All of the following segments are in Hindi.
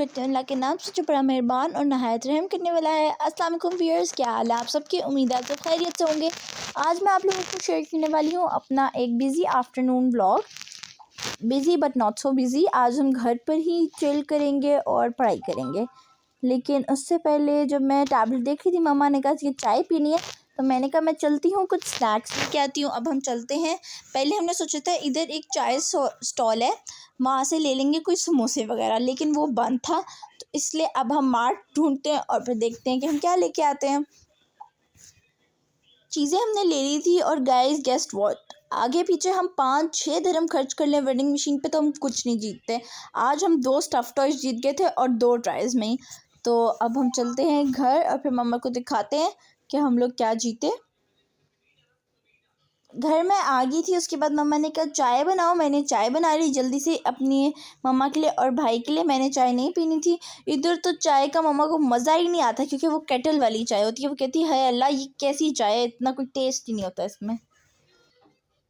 करते हैं अल्लाह के नाम से जो बड़ा मेहरबान और नहायत रहम करने वाला है। अस्सलाम वालेकुम व्यूअर्स, क्या हाल है आप सबकी? उम्मीद है सब खैरियत से होंगे। आज मैं आप लोगों को शेयर करने वाली हूँ अपना एक busy afternoon vlog. Busy but not so busy. आज हम घर पर ही चिल करेंगे और पढ़ाई करेंगे, लेकिन उससे पहले जब मैं टैबलेट देख रही थी, मम्मा ने कहा कि चाय पीनी है, तो मैंने कहा मैं चलती हूँ कुछ स्नैक्स लेके आती हूँ। अब हम चलते हैं। पहले हमने सोचा था इधर एक चाय स्टॉल है, वहाँ से ले लेंगे कोई समोसे वगैरह, लेकिन वो बंद था, तो इसलिए अब हम मार्ट ढूंढते हैं और फिर देखते हैं कि हम क्या लेके आते हैं। चीज़ें हमने ले ली थी और गाइस गेस्ट व्हाट, आगे पीछे हम 5-6 दिरहम खर्च कर लें वेंडिंग मशीन पे तो हम कुछ नहीं जीतते। आज हम 2 स्टफ़ टॉयज़ जीत गए थे और 2 ट्रायज़ में ही। तो अब हम चलते हैं घर और फिर मम्मा को दिखाते हैं कि हम लोग क्या जीते। घर में आ गई थी, उसके बाद मम्मा ने कहा चाय बनाओ। मैंने चाय बना ली जल्दी से अपनी मम्मा के लिए और भाई के लिए। मैंने चाय नहीं पीनी थी। इधर तो चाय का मम्मा को मज़ा ही नहीं आता, क्योंकि वो केटल वाली चाय होती है। वो कहती है हाय अल्लाह, ये कैसी चाय है, इतना कोई टेस्ट ही नहीं होता इसमें।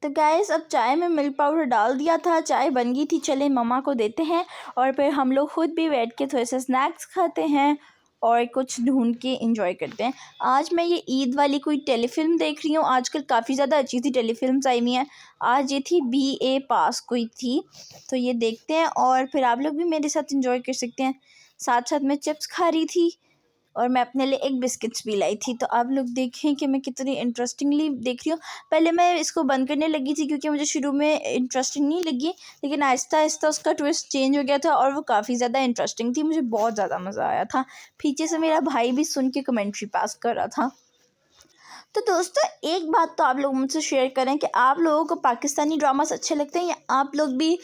तो गाइस अब चाय में मिल्क पाउडर डाल दिया था, चाय बन गई थी। चले मम्मा को देते हैं और फिर हम लोग खुद भी बैठ के थोड़े से स्नैक्स खाते हैं और कुछ ढूंढ के एंजॉय करते हैं। आज मैं ये ईद वाली कोई टेलीफिल्म देख रही हूँ। आजकल काफ़ी ज़्यादा अच्छी सी टेलीफिल्म्स आई हुई हैं। आज ये थी BA पास कोई थी, तो ये देखते हैं और फिर आप लोग भी मेरे साथ एंजॉय कर सकते हैं। साथ साथ मैं चिप्स खा रही थी और मैं अपने लिए एक बिस्किट्स भी लाई थी। तो आप लोग देखें कि मैं कितनी इंटरेस्टिंगली देख रही हूँ। पहले मैं इसको बंद करने लगी थी क्योंकि मुझे शुरू में इंटरेस्टिंग नहीं लगी, लेकिन आहिस्ता आहिस्ता उसका ट्विस्ट चेंज हो गया था और वो काफ़ी ज़्यादा इंटरेस्टिंग थी। मुझे बहुत ज़्यादा मज़ा आया था। पीछे से मेरा भाई भी सुन के कमेंट्री पास कर रहा था। तो दोस्तों, एक बात तो आप लोग मुझसे शेयर करें कि आप लोगों को पाकिस्तानी ड्रामास अच्छे लगते हैं या आप लोग भी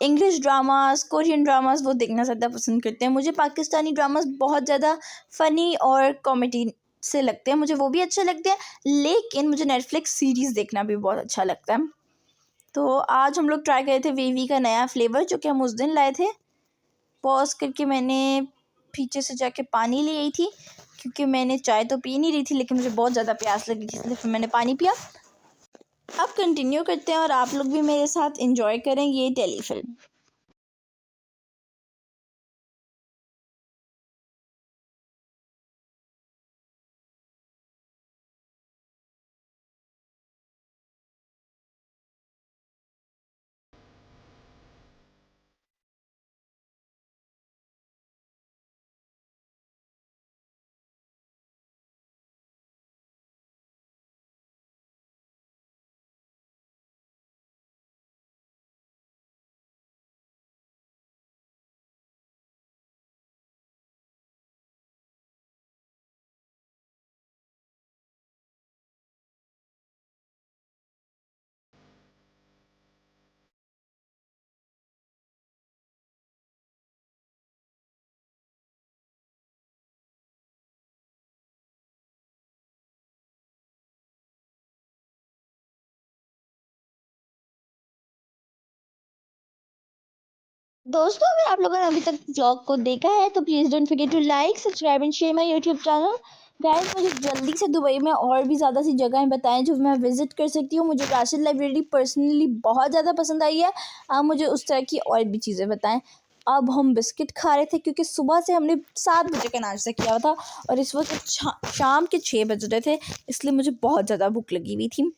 इंग्लिश ड्रामास, कोरियन ड्रामास वो देखना ज़्यादा पसंद करते हैं? मुझे पाकिस्तानी ड्रामास बहुत ज़्यादा फ़नी और कॉमेडी से लगते हैं, मुझे वो भी अच्छे लगते हैं, लेकिन मुझे नेटफ्लिक्स सीरीज़ देखना भी बहुत अच्छा लगता है। तो आज हम लोग ट्राई करे थे वेवी का नया फ्लेवर, जो कि हम उस दिन लाए थे। पॉज़ करके मैंने पीछे से जाके पानी ले आई थी, क्योंकि मैंने चाय तो पी नहीं रही थी, लेकिन मुझे बहुत ज़्यादा प्यास लगी थी, इसलिए फिर मैंने पानी पिया। अब कंटिन्यू करते हैं और आप लोग भी मेरे साथ एंजॉय करें ये टेलीफिल्म। दोस्तों, अगर आप लोगों ने अभी तक व्लॉग को देखा है तो please don't forget to like, subscribe and share my YouTube channel. Guys, मुझे जल्दी से दुबई में और भी ज़्यादा सी जगहें बताएं जो मैं विज़िट कर सकती हूँ। मुझे राशिद लाइब्रेरी पर्सनली बहुत ज़्यादा पसंद आई है। आप मुझे उस तरह की और भी चीज़ें बताएं। अब हम बिस्किट खा रहे थे क्योंकि सुबह से हमने 7 बजे का नाश्ता किया था और इस वक्त शाम के 6 बज रहे थे, इसलिए मुझे बहुत ज़्यादा भूख लगी हुई थी।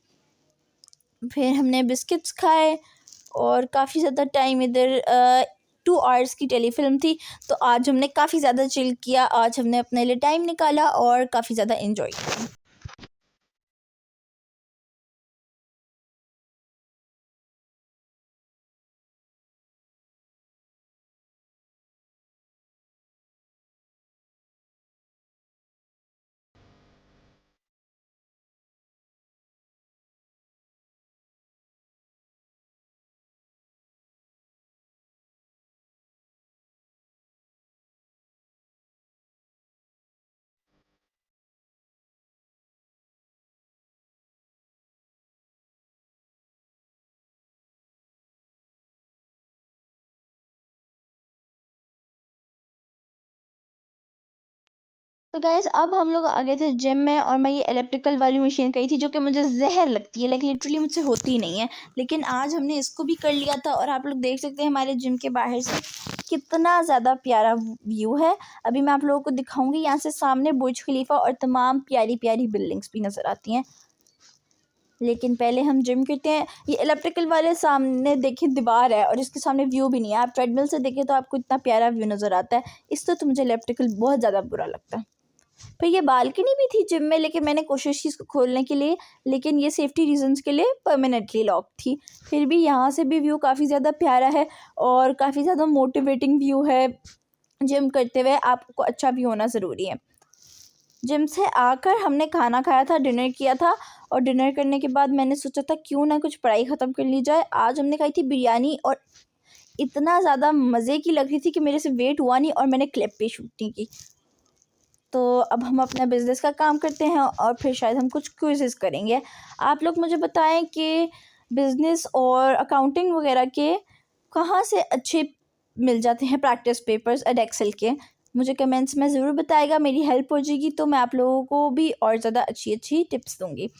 फिर हमने बिस्किट्स खाए और काफ़ी ज़्यादा टाइम इधर 2 आवर्स की टेलीफिल्म थी, तो आज हमने काफ़ी ज़्यादा चिल किया। आज हमने अपने लिए टाइम निकाला और काफ़ी ज़्यादा एंजॉय किया। तो गाइस अब हम लोग आ गए थे जिम में और मैं ये इलेक्ट्रिकल वाली मशीन कही थी, जो कि मुझे जहर लगती है, लाइक लिटरली मुझसे होती नहीं है, लेकिन आज हमने इसको भी कर लिया था। और आप लोग देख सकते हैं हमारे जिम के बाहर से कितना ज़्यादा प्यारा व्यू है। अभी मैं आप लोगों को दिखाऊंगी। यहाँ से सामने बुर्ज खलीफा और तमाम प्यारी प्यारी बिल्डिंग्स भी नज़र आती हैं। लेकिन पहले हम जिम करते हैं। ये इलेक्ट्रिकल वाले सामने देखिए दीवार है और इसके सामने व्यू भी नहीं है। आप ट्रेडमिल से देखें तो आपको इतना प्यारा व्यू नज़र आता है। इससे तो मुझे इलेक्ट्रिकल बहुत ज़्यादा बुरा लगता है। फिर ये बालकनी भी थी जिम में, लेकिन मैंने कोशिश की इसको खोलने के लिए, लेकिन ये सेफ्टी रीजंस के लिए परमानेंटली लॉक थी। फिर भी यहाँ से भी व्यू काफ़ी ज़्यादा प्यारा है और काफ़ी ज़्यादा मोटिवेटिंग व्यू है। जिम करते हुए आपको अच्छा भी होना ज़रूरी है। जिम से आकर हमने खाना खाया था, डिनर किया था और डिनर करने के बाद मैंने सोचा था क्यों ना कुछ पढ़ाई ख़त्म कर ली जाए। आज हमने खाई थी बिरयानी और इतना ज़्यादा मज़े की लग रही थी कि मेरे से वेट हुआ नहीं और मैंने क्लिप भी शूट नहीं की। तो अब हम अपना बिज़नेस का काम करते हैं और फिर शायद हम कुछ क्विज़ेस करेंगे। आप लोग मुझे बताएं कि बिज़नेस और अकाउंटिंग वगैरह के कहाँ से अच्छे मिल जाते हैं प्रैक्टिस पेपर्स एडएक्सेल के। मुझे कमेंट्स में ज़रूर बताएगा, मेरी हेल्प हो जाएगी तो मैं आप लोगों को भी और ज़्यादा अच्छी अच्छी टिप्स दूँगी।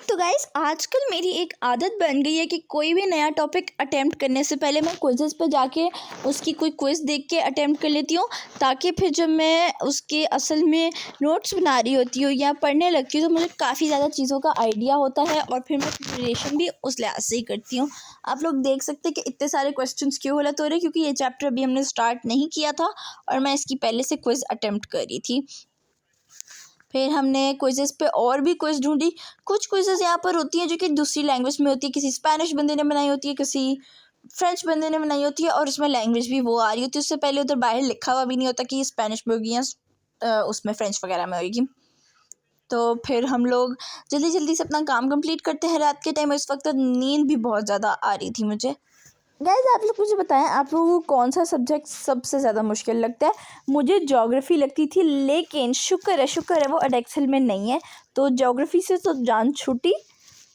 तो गाइस आजकल मेरी एक आदत बन गई है कि कोई भी नया टॉपिक अटेम्प्ट करने से पहले मैं क्विज़ेस पर जाके उसकी कोई क्विज़ देख के अटेम्प्ट कर लेती हूँ, ताकि फिर जब मैं उसके असल में नोट्स बना रही होती हूँ या पढ़ने लगती हूँ तो मुझे काफ़ी ज़्यादा चीज़ों का आइडिया होता है और फिर मैं प्रिपरेशन भी उस लिहाज से ही करती हूँ। आप लोग देख सकते हैं कि इतने सारे क्वेश्चंस क्यों गलत हो रहे हैं, क्योंकि ये चैप्टर अभी हमने स्टार्ट नहीं किया था और मैं इसकी पहले से क्विज़ अटेम्प्ट कर रही थी। फिर हमने क्विज़ेस पे और भी क्विज़ ढूंढी। कुछ क्विज़ेस यहाँ पर होती हैं जो कि दूसरी लैंग्वेज में होती है, किसी स्पेनिश बंदे ने बनाई होती है, किसी फ्रेंच बंदे ने बनाई होती है और उसमें लैंग्वेज भी वो आ रही होती है। उससे पहले उधर बाहर लिखा हुआ भी नहीं होता कि ये स्पेनिश में होगी या उसमें फ्रेंच वगैरह में होगी। तो फिर हम लोग जल्दी जल्दी से अपना काम कंप्लीट करते हैं रात के टाइम। इस वक्त नींद भी बहुत ज़्यादा आ रही थी मुझे। गाइस आप लोग मुझे बताएं, आप लोगों को कौन सा सब्जेक्ट सबसे ज़्यादा मुश्किल लगता है। मुझे ज्योग्राफ़ी लगती थी, लेकिन शुक्र है वो एडएक्सेल में नहीं है, तो ज्योग्राफ़ी से तो जान छूटी।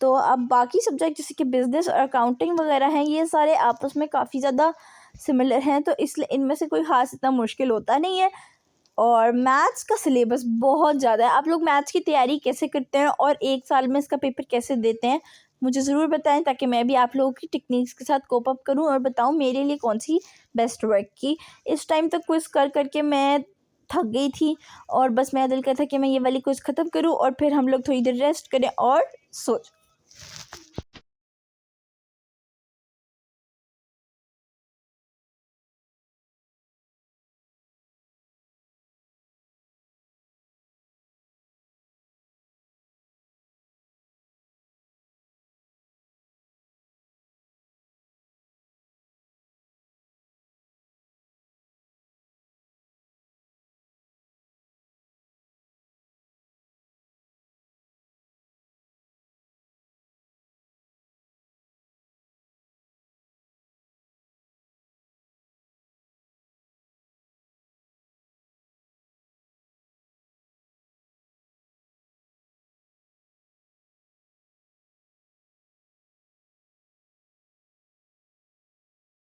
तो अब बाकी सब्जेक्ट जैसे कि बिज़नेस और अकाउंटिंग वगैरह हैं, ये सारे आपस में काफ़ी ज़्यादा सिमिलर हैं, तो इसलिए इनमें से कोई ख़ास इतना मुश्किल होता नहीं है। और मैथ्स का सिलेबस बहुत ज़्यादा है। आप लोग मैथ्स की तैयारी कैसे करते हैं और एक साल में इसका पेपर कैसे देते हैं, मुझे ज़रूर बताएं, ताकि मैं भी आप लोगों की टेक्निक्स के साथ कोप अप करूं और बताऊं मेरे लिए कौन सी बेस्ट वर्क की। इस टाइम तक क्विज़ कर करके मैं थक गई थी और बस मेरा दिल करता था कि मैं ये वाली क्विज़ ख़त्म करूं और फिर हम लोग थोड़ी देर रेस्ट करें और सो जाएं।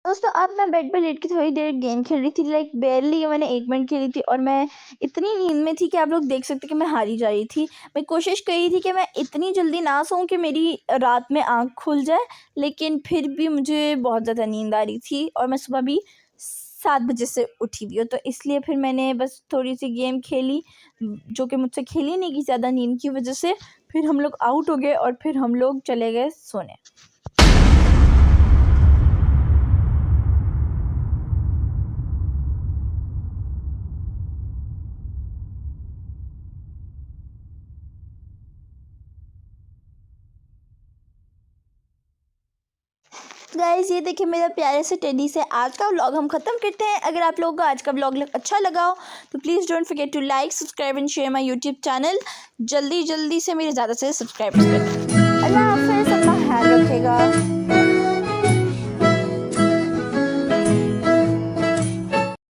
दोस्तों अब मैं बेड पे लेट के थोड़ी देर गेम खेल रही थी, लाइक बेरली मैंने 1 मिनट खेली थी और मैं इतनी नींद में थी कि आप लोग देख सकते कि मैं हारी जा रही थी। मैं कोशिश कर रही थी कि मैं इतनी जल्दी ना सोऊं कि मेरी रात में आँख खुल जाए, लेकिन फिर भी मुझे बहुत ज़्यादा नींद आ रही थी और मैं सुबह भी 7 बजे से उठी हुई हूँ, तो इसलिए फिर मैंने बस थोड़ी सी गेम खेली, जो कि मुझसे खेली नहीं गई ज़्यादा नींद की वजह से। फिर हम लोग आउट हो गए और फिर हम लोग चले गए सोने। गाइस ये देखिए मेरा प्यारे से टेडी से आज का व्लॉग हम ख़त्म करते हैं। अगर आप लोगों को आज का व्लॉग अच्छा लगा हो तो please don't forget to like, subscribe and share my YouTube channel. जल्दी जल्दी से मेरे ज़्यादा से सब्सक्राइब करें। अल्लाह हाफ़िज़, अपना ख्याल रखेगा।